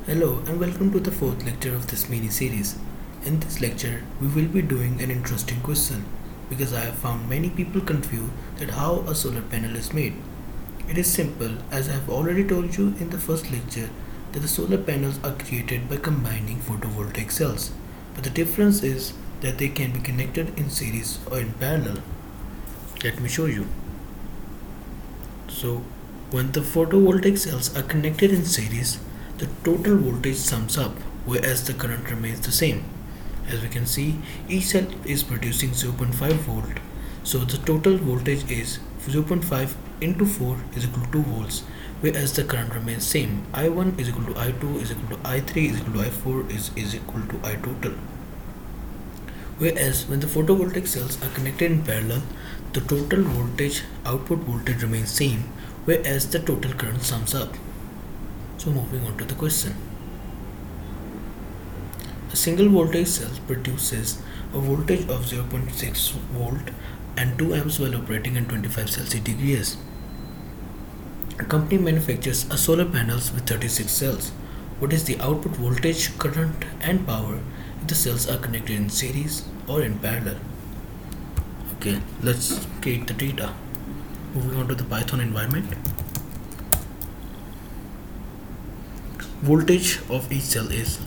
Hello and welcome to the fourth lecture of this mini series. In this lecture, we will be doing an interesting question because I have found many people confused that how a solar panel is made. It is simple, as I have already told you in the first lecture that the solar panels are created by combining photovoltaic cells, but the difference is that they can be connected in series or in parallel. Let me show you. So, when the photovoltaic cells are connected in series, the total voltage sums up, whereas the current remains the same. As we can see, each cell is producing 0.5 volt, so the total voltage is 0.5 into 4 is equal to 2 volts, whereas the current remains same. I1 is equal to I2 is equal to I3 is equal to I4 is equal to I total. Whereas when the photovoltaic cells are connected in parallel, the total voltage output voltage remains same, whereas the total current sums up. So moving on to the question. A single voltage cell produces a voltage of 0.6 volt and 2 amps while operating at 25 Celsius degrees. A company manufactures a solar panels with 36 cells. What is the output voltage, current and power if the cells are connected in series or in parallel? Okay, let's create the data. Moving on to the Python environment. Voltage of each cell is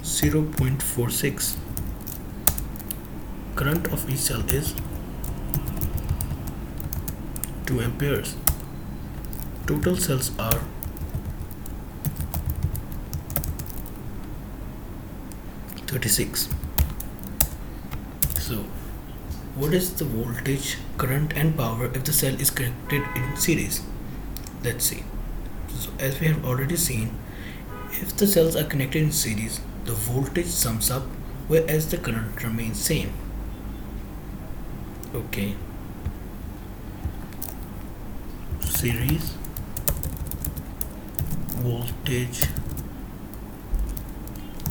0.46. Current of each cell is 2 amperes. Total cells are 36. So what is the voltage, current and power if the cell is connected in series? Let's see. So as we have already seen, if the cells are connected in series, the voltage sums up whereas the current remains same. Okay. Series voltage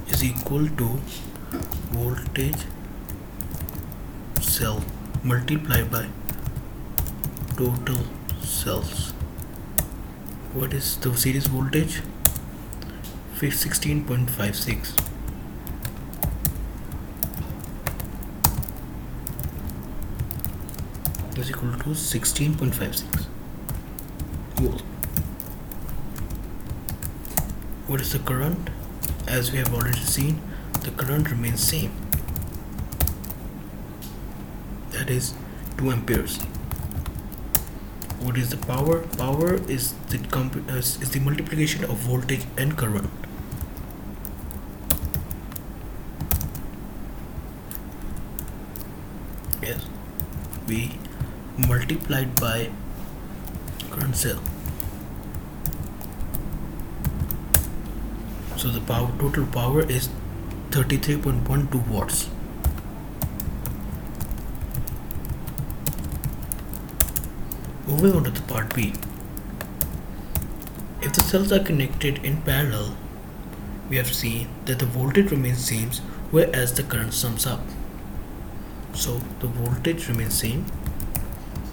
is equal to voltage cell multiplied by total cells. What is the series voltage? 16.56 is equal to 16.56 volt. What is the current? As we have already seen, the current remains same, that is 2 amperes. What is the power? Power is the multiplication of voltage and current. Yes, we multiplied by current cell. So the total power is 33.12 watts. Moving on to the part B. If the cells are connected in parallel, we have seen that the voltage remains same whereas the current sums up. So the voltage remains same,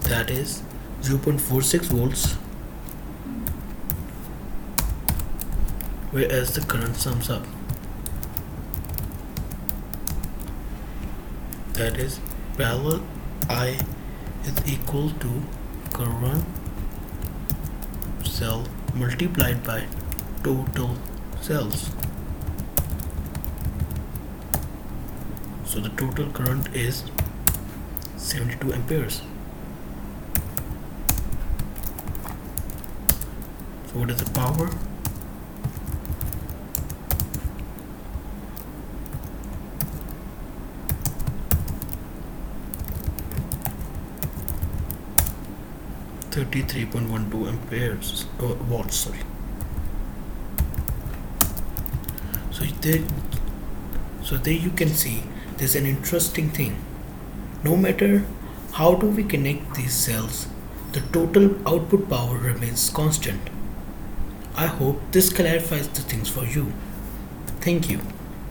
that is 0.46 volts, whereas the current sums up, that is parallel I is equal to current cell multiplied by total cells. So the total current is 72 amperes. So what is the power? (33.12 amperes watts). Sorry. So there you can see there's an interesting thing. No matter how do we connect these cells, the total output power remains constant. I hope this clarifies the things for you. Thank you.